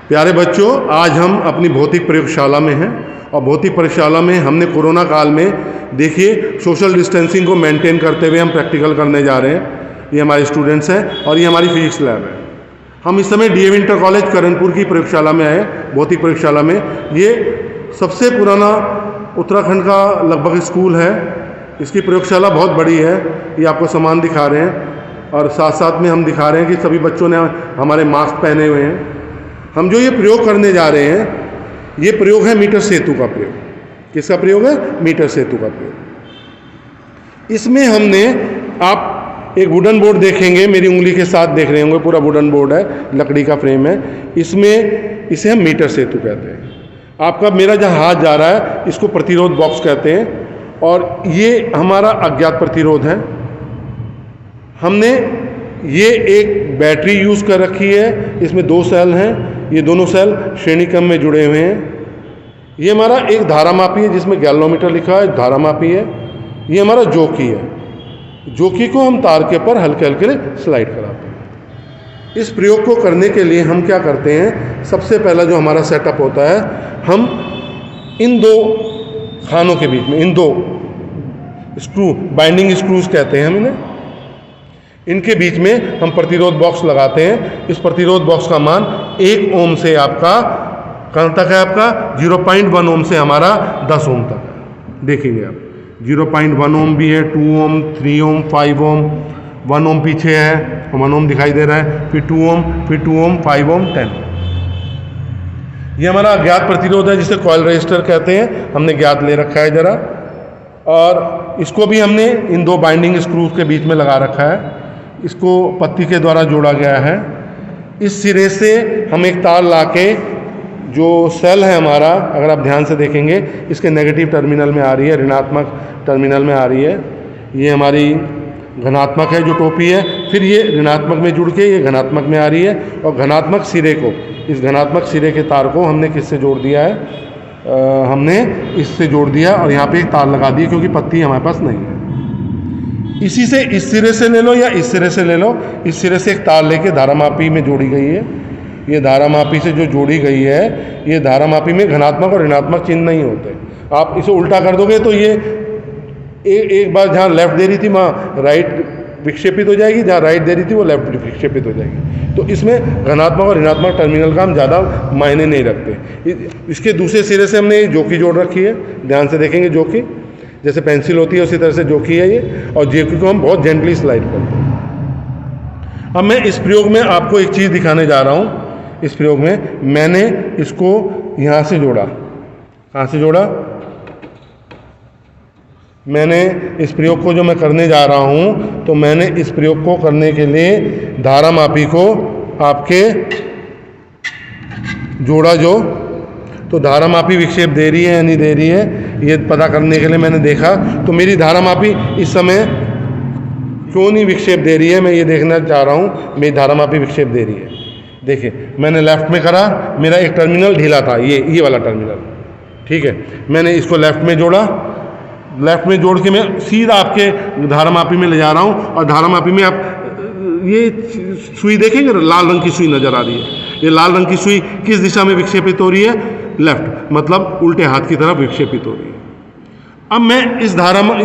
प्यारे बच्चों, आज हम अपनी भौतिक प्रयोगशाला में हैं और भौतिक प्रयोगशाला में हमने कोरोना काल में देखिए सोशल डिस्टेंसिंग को मेंटेन करते हुए हम प्रैक्टिकल करने जा रहे हैं। ये हमारे स्टूडेंट्स हैं और ये हमारी फिजिक्स लैब है। हम इस समय डीएवी इंटर कॉलेज करणपुर की प्रयोगशाला में आए, भौतिक प्रयोगशाला में। ये सबसे पुराना उत्तराखंड का लगभग स्कूल है। इसकी प्रयोगशाला बहुत बड़ी है। ये आपको सामान दिखा रहे हैं और साथ साथ में हम दिखा रहे हैं कि सभी बच्चों ने हमारे मास्क पहने हुए हैं। हम जो ये प्रयोग करने जा रहे हैं, ये प्रयोग है मीटर सेतु का प्रयोग। किसका प्रयोग है? मीटर सेतु का प्रयोग। इसमें हमने, आप एक वुडन बोर्ड देखेंगे, मेरी उंगली के साथ देख रहे होंगे, पूरा वुडन बोर्ड है, लकड़ी का फ्रेम है। इसमें इसे हम मीटर सेतु कहते हैं। आपका मेरा जहाँ हाथ जा रहा है, इसको प्रतिरोध बॉक्स कहते हैं और ये हमारा अज्ञात प्रतिरोध है। हमने ये एक बैटरी यूज़ कर रखी है, इसमें 2 सेल हैं। ये दोनों सेल श्रेणी क्रम में जुड़े हुए हैं। ये हमारा एक धारामापी है जिसमें गैल्वेनोमीटर लिखा है, धारामापी है। ये हमारा जोकी है। जोकी को हम तार के ऊपर हल्के हल्के स्लाइड कराते हैं। इस प्रयोग को करने के लिए हम क्या करते हैं, सबसे पहला जो हमारा सेटअप होता है, हम इन 2 खानों के बीच में, इन 2 स्क्रू, बाइंडिंग स्क्रूज कहते हैं हम इन्हें, इनके बीच में हम प्रतिरोध बॉक्स लगाते हैं। इस प्रतिरोध बॉक्स का मान 1 ओम से आपका कहाँ तक है, आपका 0.1 ओम से हमारा 10 ओम तक है। देखेंगे आप 0.1 ओम भी है, 2 ओम, 3 ओम, 5 ओम, 1 ओम पीछे है, 1 ओम दिखाई दे रहा है, फिर 2 ओम, फिर 2 ओम, 5 ओम, 10। ये हमारा अज्ञात प्रतिरोध है जिसे कॉइल रजिस्टर कहते हैं। हमने ज्ञात ले रखा है जरा, और इसको भी हमने इन 2 बाइंडिंग स्क्रूज के बीच में लगा रखा है। इसको पत्ती के द्वारा जोड़ा गया है। इस सिरे से हम एक तार लाके, जो सेल है हमारा, अगर आप ध्यान से देखेंगे, इसके नेगेटिव टर्मिनल में आ रही है, ऋणात्मक टर्मिनल में आ रही है। ये हमारी धनात्मक है जो टोपी है, फिर ये ऋणात्मक में जुड़ के ये धनात्मक में आ रही है। और धनात्मक सिरे को, इस धनात्मक सिरे के तार को हमने किससे जोड़ दिया है, हमने इससे जोड़ दिया और यहाँ पे एक तार लगा दी, क्योंकि पत्ती हमारे पास नहीं है। इसी से इस सिरे से ले लो या इस सिरे से ले लो, इस सिरे से एक तार लेके धारामापी में जोड़ी गई है। ये धारामापी से जो जोड़ी गई है, ये धारामापी में धनात्मक और ऋणात्मक चिन्ह नहीं होते। आप इसे उल्टा कर दोगे तो ये एक बार जहाँ लेफ्ट दे रही थी वहाँ राइट विक्षेपित हो जाएगी, जहाँ राइट दे रही थी वो लेफ्ट विक्षेपित हो जाएगी। तो इसमें धनात्मक और ऋणात्मक टर्मिनल का हम ज़्यादा मायने नहीं रखते। इसके दूसरे सिरे से हमने जोकी जोड़ रखी है, ध्यान से देखेंगे, जोकी जैसे पेंसिल होती है उसी तरह से जोकी है ये, और जोकी को हम बहुत जेंटली स्लाइड करते हैं। अब मैं इस प्रयोग में आपको एक चीज़ दिखाने जा रहा हूँ। इस प्रयोग में मैंने इसको यहाँ से जोड़ा। कहाँ से जोड़ा? मैंने इस प्रयोग को जो मैं करने जा रहा हूँ, तो मैंने इस प्रयोग को करने के लिए धारामापी को आपके जोड़ा। जो तो धारामापी विक्षेप दे रही है या नहीं दे रही है, ये पता करने के लिए मैंने देखा। तो मेरी धारामापी इस समय क्यों नहीं विक्षेप दे रही है, मैं ये देखना चाह रहा हूँ। मेरी धारामापी विक्षेप दे रही है। देखिए, मैंने लेफ्ट में करा, मेरा एक टर्मिनल ढीला था, ये वाला टर्मिनल, ठीक है। मैंने इसको लेफ्ट में जोड़ा, लेफ्ट में जोड़ के मैं सीधा आपके धारामापी में ले जा रहा हूँ। और धारामापी में आप ये सुई देखेंगे, लाल रंग की सुई नज़र आ रही है। ये लाल रंग की सुई किस दिशा में विक्षेपित हो रही है? लेफ्ट, मतलब उल्टे हाथ की तरफ विक्षेपित हो रही है। अब मैं इस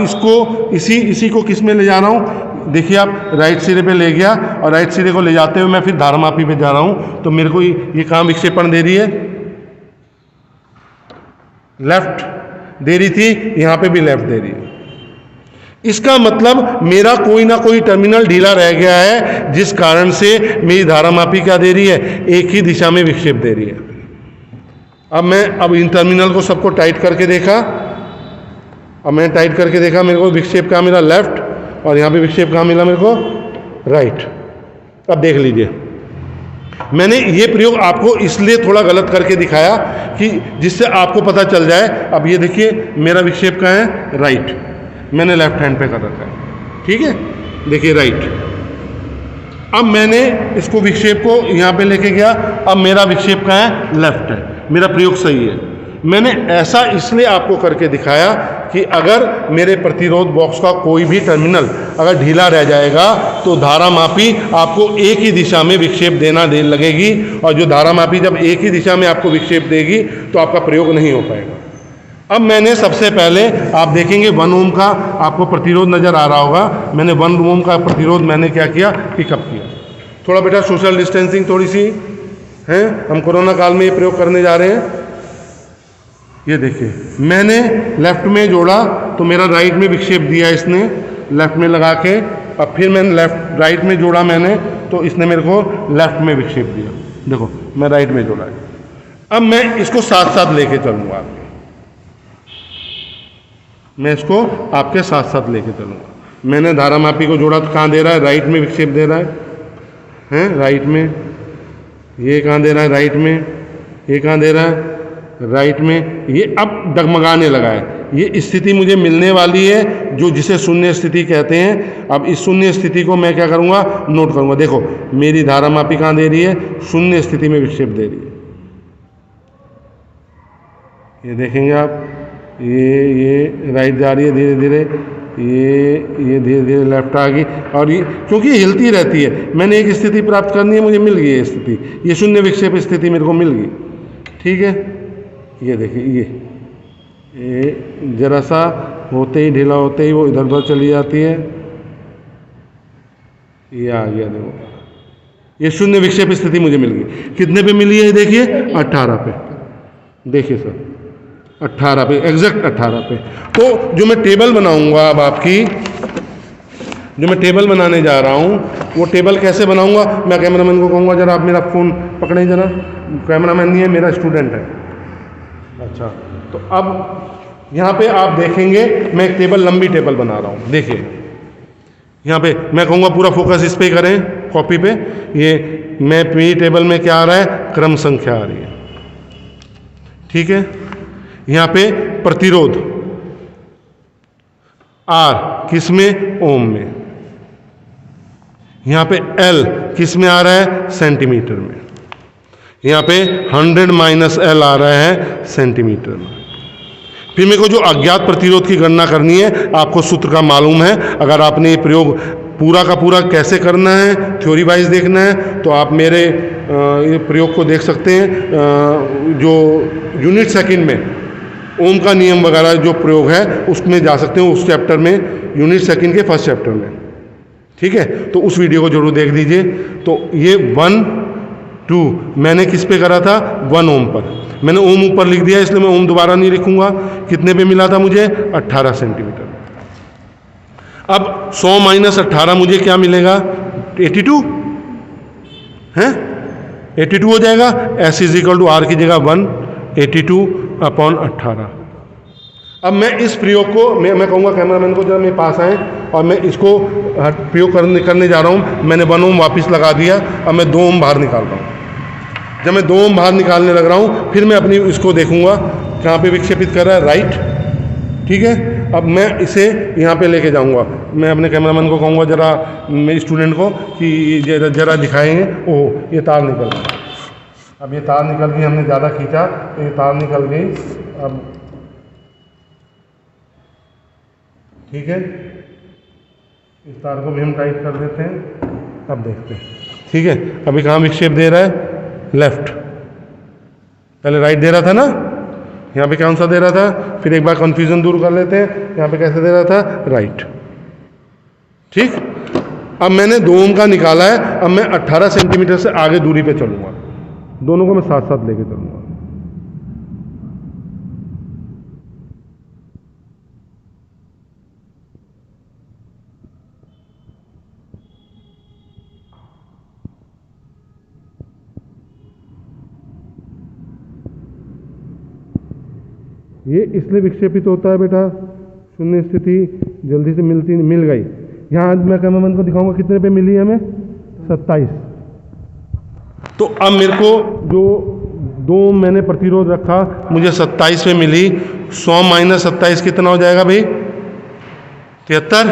इसको इसी को किस में ले जा रहा हूँ? देखिए आप, राइट सिरे पे ले गया और राइट सिरे को ले जाते हुए मैं फिर धारामापी पे जा रहा हूँ। तो मेरे को ये कहाँ विक्षेपण दे रही है? लेफ्ट दे रही थी, यहाँ पे भी लेफ्ट दे रही है। इसका मतलब मेरा कोई ना कोई टर्मिनल ढीला रह गया है, जिस कारण से मेरी धारामापी क्या दे रही है? एक ही दिशा में विक्षेप दे रही है। अब इन टर्मिनल को सबको टाइट करके देखा। अब मैंने टाइट करके देखा, मेरे को विक्षेप क्या मिला? लेफ्ट। और यहाँ पे विक्षेप कहाँ मिला मेरे को? राइट। अब देख लीजिए, मैंने ये प्रयोग आपको इसलिए थोड़ा गलत करके दिखाया कि जिससे आपको पता चल जाए। अब ये देखिए, मेरा विक्षेप कहाँ है? राइट। मैंने लेफ्ट हैंड पे कर रखा है, ठीक है। देखिए राइट। अब मैंने इसको विक्षेप को यहाँ पे लेके गया। अब मेरा विक्षेप कहाँ है? लेफ्ट है। मेरा प्रयोग सही है। मैंने ऐसा इसलिए आपको करके दिखाया कि अगर मेरे प्रतिरोध बॉक्स का कोई भी टर्मिनल अगर ढीला रह जाएगा तो धारामापी आपको एक ही दिशा में विक्षेप देना लगेगी, और जो धारामापी जब एक ही दिशा में आपको विक्षेप देगी तो आपका प्रयोग नहीं हो पाएगा। अब मैंने सबसे पहले आप देखेंगे 1 ओम का आपको प्रतिरोध नज़र आ रहा होगा। मैंने 1 ओम का प्रतिरोध मैंने क्या किया, पिकअप किया। थोड़ा बेटा सोशल डिस्टेंसिंग थोड़ी सी है, हम कोरोना काल में ये प्रयोग करने जा रहे हैं। ये देखिए मैंने लेफ्ट में जोड़ा तो मेरा राइट में विक्षेप दिया इसने, लेफ्ट में लगा के। अब फिर मैंने राइट में जोड़ा मैंने तो इसने मेरे को लेफ्ट में विक्षेप दिया। देखो मैं राइट में जोड़ा है। अब मैं इसको साथ साथ लेके चलूँगा, मैं इसको आपके साथ साथ लेके चलूँगा। मैंने धारामापी को जोड़ा तो कहाँ दे रहा है, राइट में विक्षेप दे रहा है राइट में। ये कहाँ दे रहा है, राइट में। ये कहाँ दे रहा है, राइट में। ये अब डगमगाने लगा है। ये स्थिति मुझे मिलने वाली है जो जिसे शून्य स्थिति कहते हैं। अब इस शून्य स्थिति को मैं क्या करूँगा, नोट करूँगा। देखो मेरी धारामापी कहाँ दे रही है, शून्य स्थिति में विक्षेप दे रही है। ये देखेंगे आप, ये राइट जा रही है धीरे धीरे, ये धीरे धीरे लेफ्ट आ गई। और ये क्योंकि ये हिलती रहती है, मैंने एक स्थिति प्राप्त करनी है, मुझे मिल गई ये स्थिति, ये शून्य विक्षेप स्थिति मेरे को मिल गई। ठीक है, ये देखिए ये जरा सा होते ही, ढीला होते ही वो इधर उधर चली जाती है। ये आ गया, देखो ये शून्य विक्षेप स्थिति मुझे मिल गई। कितने पे मिली है, देखिए 18 पे। देखिए सर 18 पे, एग्जैक्ट 18 पे। तो जो मैं टेबल बनाऊंगा अब आपकी, जो मैं टेबल बनाने जा रहा हूँ, वो टेबल कैसे बनाऊंगा, मैं कैमरामैन को कहूँगा जरा आप मेरा फ़ोन पकड़ें जरा। कैमरामैन नहीं है, मेरा स्टूडेंट है। अच्छा, तो अब यहाँ पे आप देखेंगे मैं एक टेबल, लंबी टेबल बना रहा हूँ। देखिए यहाँ पे मैं कहूँगा पूरा फोकस इस पे करें, कॉपी पे। ये मैं मेरी टेबल में क्या आ रहा है, क्रम संख्या आ रही है। ठीक है, यहाँ पे प्रतिरोध R किस में, ओम में। यहाँ पे L किस में आ रहा है, सेंटीमीटर में। यहाँ पे 100 माइनस L आ रहा है सेंटीमीटर में। फिर मेरे को जो अज्ञात प्रतिरोध की गणना करनी है, आपको सूत्र का मालूम है। अगर आपने ये प्रयोग पूरा का पूरा कैसे करना है, थ्योरी वाइज देखना है, तो आप मेरे ये प्रयोग को देख सकते हैं। जो यूनिट सेकंड में ओम का नियम वगैरह जो प्रयोग है उसमें जा सकते हैं, उस चैप्टर में, यूनिट सेकंड के फर्स्ट चैप्टर में। ठीक है, तो उस वीडियो को जरूर देख दीजिए। तो ये 1, 2 मैंने किस पे करा था, 1 ओम पर। मैंने ओम ऊपर लिख दिया, इसलिए मैं ओम दोबारा नहीं लिखूंगा। कितने पे मिला था मुझे, 18 सेंटीमीटर। अब 100 माइनस 18 मुझे क्या मिलेगा, 82 है, 82 हो जाएगा। S is equal to R की जगह 1, 82/18। अब मैं इस प्रयोग को मैं कहूँगा कैमरामैन को जरा मेरे पास आए, और मैं इसको प्रयोग करने जा रहा हूँ। मैंने 1 ओम वापस लगा दिया, अब मैं 2 ओम बाहर निकाल रहा हूँ। जब मैं 2 ओम बाहर निकालने लग रहा हूँ, फिर मैं अपनी इसको देखूंगा कहाँ पे विक्षेपित कर रहा है, राइट। ठीक है, अब मैं इसे यहाँ पे लेके जाऊँगा। मैं अपने कैमरामैन को कहूँगा जरा, मेरे स्टूडेंट को, कि जरा दिखाएंगे। ओह ये तार निकल गई, अब ये तार निकल गई, हमने ज़्यादा खींचा तो ये तार निकल गई। अब ठीक है, इस तार को भी हम टाइट कर देते हैं। अब देखते हैं, ठीक है, अभी कहाँ विक्षेप दे रहा है, लेफ्ट। पहले राइट दे रहा था ना, यहाँ पे कौन सा दे रहा था, फिर एक बार कंफ्यूजन दूर कर लेते हैं। यहाँ पे कैसे दे रहा था, राइट। ठीक, अब मैंने 2 ओम का निकाला है। अब मैं 18 सेंटीमीटर से आगे दूरी पे चलूँगा, दोनों को मैं साथ साथ लेके चलूँगा। ये इसलिए विक्षेपित होता है बेटा, शून्य स्थिति जल्दी से मिल गई। यहाँ मैं कैमरामैन को दिखाऊंगा कितने पे मिली है हमें, 27। तो अब मेरे को जो 2 मैंने प्रतिरोध रखा, मुझे 27 पे मिली। 100 माइनस 27 कितना हो जाएगा भाई, 73।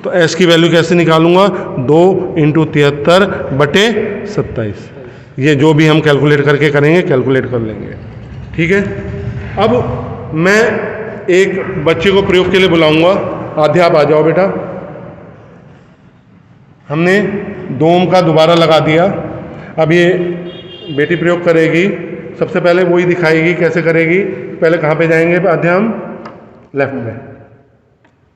तो S की वैल्यू कैसे निकालूंगा, 2 × 73/27। ये जो भी हम कैलकुलेट करके करेंगे, कैलकुलेट कर लेंगे। ठीक है, अब मैं एक बच्चे को प्रयोग के लिए बुलाऊंगा। आध्या आप आ जाओ बेटा। हमने 2 ओम का दोबारा लगा दिया। अब ये बेटी प्रयोग करेगी। सबसे पहले वही दिखाएगी कैसे करेगी। पहले कहाँ पे जाएंगे आध्या हम? लेफ्ट में।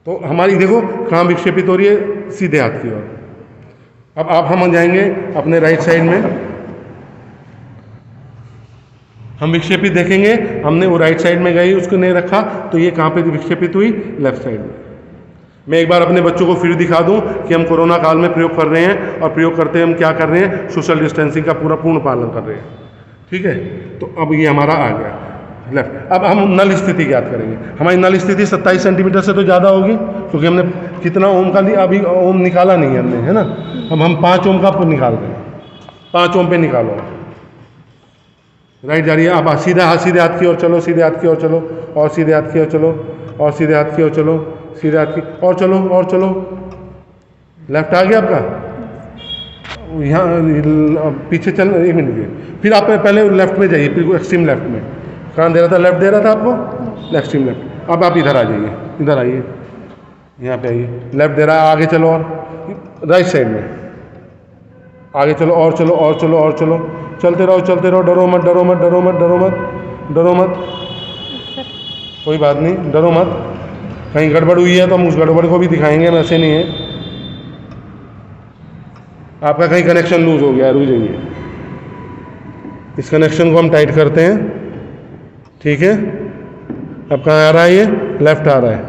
तो हमारी देखो कहाँ विक्षेपित हो रही है, सीधे हाथ की ओर। अब आप हम जाएंगे अपने राइट साइड में। हम विक्षेपित देखेंगे, हमने वो राइट साइड में गई, उसको नहीं रखा, तो ये कहाँ पे विक्षेपित हुई? लेफ्ट साइड में। मैं एक बार अपने बच्चों को फिर दिखा दूं कि हम कोरोना काल में प्रयोग कर रहे हैं, और प्रयोग करते हैं हम क्या कर रहे हैं? सोशल डिस्टेंसिंग का पूर्ण पालन कर रहे हैं। ठीक है, तो अब ये हमारा आ गया लेफ्ट। अब हम नल स्थिति ज्ञात करेंगे। हमारी नल स्थिति 27 सेंटीमीटर से तो ज़्यादा होगी, क्योंकि हमने कितना ओम का लिया, अभी ओम निकाला नहीं हमने, है ना। अब हम 5 ओम का निकाल रहे हैं। 5 ओम पे निकालो, राइट जा रही है। आप सीधे हाथ की ओर चलो, सीधे हाथ की ओर चलो, और सीधे हाथ की ओर चलो, और सीधे हाथ की ओर चलो, सीधे हाथ की और चलो, और चलो। लेफ्ट आ गया आपका। यहाँ पीछे चल, 1 मिनट। फिर आप पहले लेफ्ट में जाइए, फिर एक्सट्रीम लेफ्ट में। कहाँ दे रहा था? लेफ्ट दे रहा था आपको, एक्सट्रीम लेफ्ट। अब आप इधर आ जाइए, इधर आइए, यहाँ पे आइए। लेफ्ट दे रहा है, आगे चलो, और राइट साइड में आगे चलो, और चलो, और चलो, और चलो। चलते रहो, चलते रहो। डरो मत, डरो मत, डरो मत, डरो मत, डरो मत। कोई बात नहीं, डरो मत। कहीं गड़बड़ हुई है तो हम उस गड़बड़ को भी दिखाएंगे, हम ऐसे नहीं है। आपका कहीं कनेक्शन लूज हो गया, रुक जाइए। इस कनेक्शन को हम टाइट करते हैं। ठीक है, अब कहाँ आ रहा है? ये लेफ्ट आ रहा है।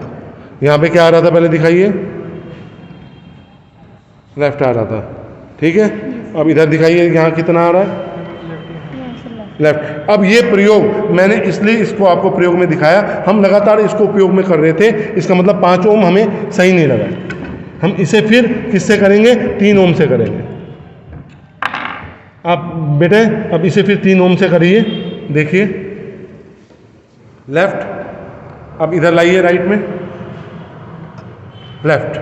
यहाँ पे क्या आ रहा था पहले दिखाइए? लेफ्ट आ रहा था। ठीक है, अब इधर दिखाइए, यहाँ कितना आ रहा है? लेफ्ट। अब ये प्रयोग मैंने इसलिए इसको आपको प्रयोग में दिखाया, हम लगातार इसको उपयोग में कर रहे थे। इसका मतलब 5 ओम हमें सही नहीं लगा। हम इसे फिर किससे करेंगे? 3 ओम से करेंगे। आप बेटे अब इसे फिर 3 ओम से करिए। देखिए लेफ्ट। अब इधर लाइए राइट में, लेफ्ट।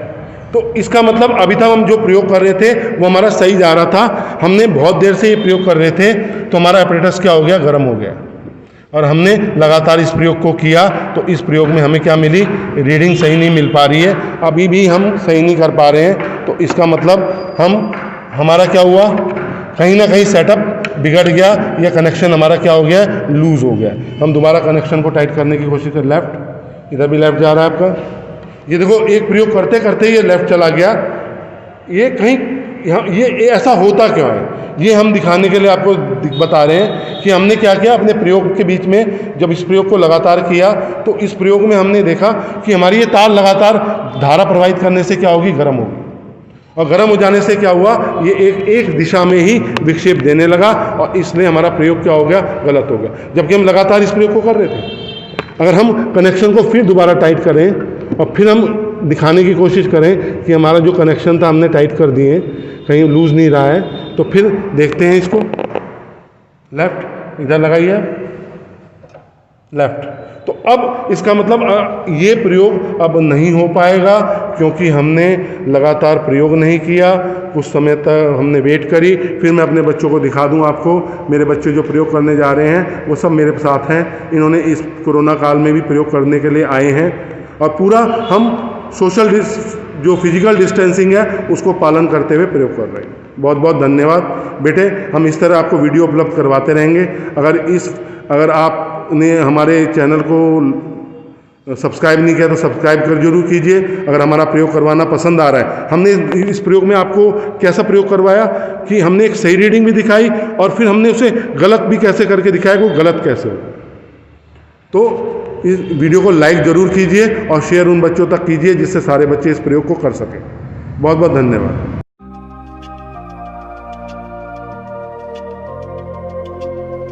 तो इसका मतलब अभी तक हम जो प्रयोग कर रहे थे वो हमारा सही जा रहा था। हमने बहुत देर से ये प्रयोग कर रहे थे, तो हमारा अपरेटस क्या हो गया? गर्म हो गया। और हमने लगातार इस प्रयोग को किया, तो इस प्रयोग में हमें क्या मिली? रीडिंग सही नहीं मिल पा रही है, अभी भी हम सही नहीं कर पा रहे हैं। तो इसका मतलब हमारा क्या हुआ? कहीं ना कहीं सेटअप बिगड़ गया, या कनेक्शन हमारा क्या हो गया? लूज हो गया। हम दोबारा कनेक्शन को टाइट करने की कोशिश करें। लेफ्ट, इधर भी लेफ्ट जा रहा है आपका। ये देखो, एक प्रयोग करते करते ये लेफ्ट चला गया। ये कहीं यहाँ ये ऐसा होता क्यों है? ये हम दिखाने के लिए आपको बता रहे हैं कि हमने क्या किया अपने प्रयोग के बीच में। जब इस प्रयोग को लगातार किया, तो इस प्रयोग में हमने देखा कि हमारी ये तार लगातार धारा प्रवाहित करने से क्या होगी? गर्म होगी। और गर्म हो जाने से क्या हुआ? ये एक दिशा में ही विक्षेप देने लगा, और इसलिए हमारा प्रयोग क्या हो गया? गलत हो गया, जबकि हम लगातार इस प्रयोग को कर रहे थे। अगर हम कनेक्शन को फिर दोबारा टाइट करें, और फिर हम दिखाने की कोशिश करें कि हमारा जो कनेक्शन था हमने टाइट कर दिए, कहीं लूज नहीं रहा है, तो फिर देखते हैं इसको। लेफ्ट, इधर लगाइए लेफ्ट। तो अब इसका मतलब ये प्रयोग अब नहीं हो पाएगा, क्योंकि हमने लगातार प्रयोग नहीं किया। कुछ समय तक हमने वेट करी। फिर मैं अपने बच्चों को दिखा दूं आपको। मेरे बच्चे जो प्रयोग करने जा रहे हैं वो सब मेरे साथ हैं। इन्होंने इस कोरोना काल में भी प्रयोग करने के लिए आए हैं, और पूरा हम सोशल जो फिजिकल डिस्टेंसिंग है उसको पालन करते हुए प्रयोग कर रहे हैं। बहुत बहुत धन्यवाद बेटे। हम इस तरह आपको वीडियो उपलब्ध करवाते रहेंगे। अगर आपने हमारे चैनल को सब्सक्राइब नहीं किया तो सब्सक्राइब कर जरूर कीजिए। अगर हमारा प्रयोग करवाना पसंद आ रहा है, हमने इस प्रयोग में आपको कैसा प्रयोग करवाया कि हमने एक सही रीडिंग भी दिखाई, और फिर हमने उसे गलत भी कैसे करके दिखाया कि वो गलत कैसे हो। तो इस वीडियो को लाइक ज़रूर कीजिए, और शेयर उन बच्चों तक कीजिए जिससे सारे बच्चे इस प्रयोग को कर सकें। बहुत बहुत धन्यवाद।